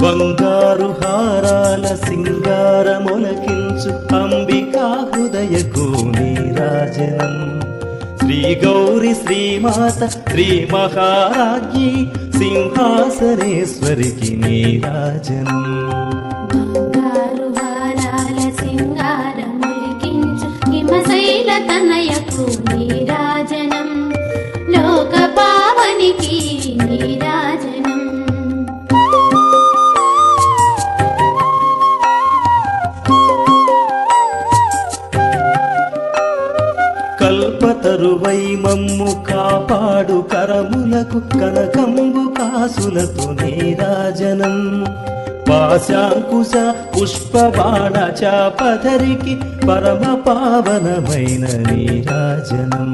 బంగారు హారాల సింగారములకించు అంబికా హృదయకు నీరాజనం శ్రీ గౌరి శ్రీమాత శ్రీ మహారాజ్ఞి సింహాసనేశ్వరికి నీరాజనం బంగారు హారాల సింగారములకించు హిమశైల తనయకు నీరాజనం లోక పావనికి నీరాజనం కల్పతరువై మమ్ము కాపాడు కరములకు కనకంబు కాసులతో నీరాజనం పాశాంకుశ పుష్పబాణ చాపధరికి పరమ పావనమైన నీరాజనం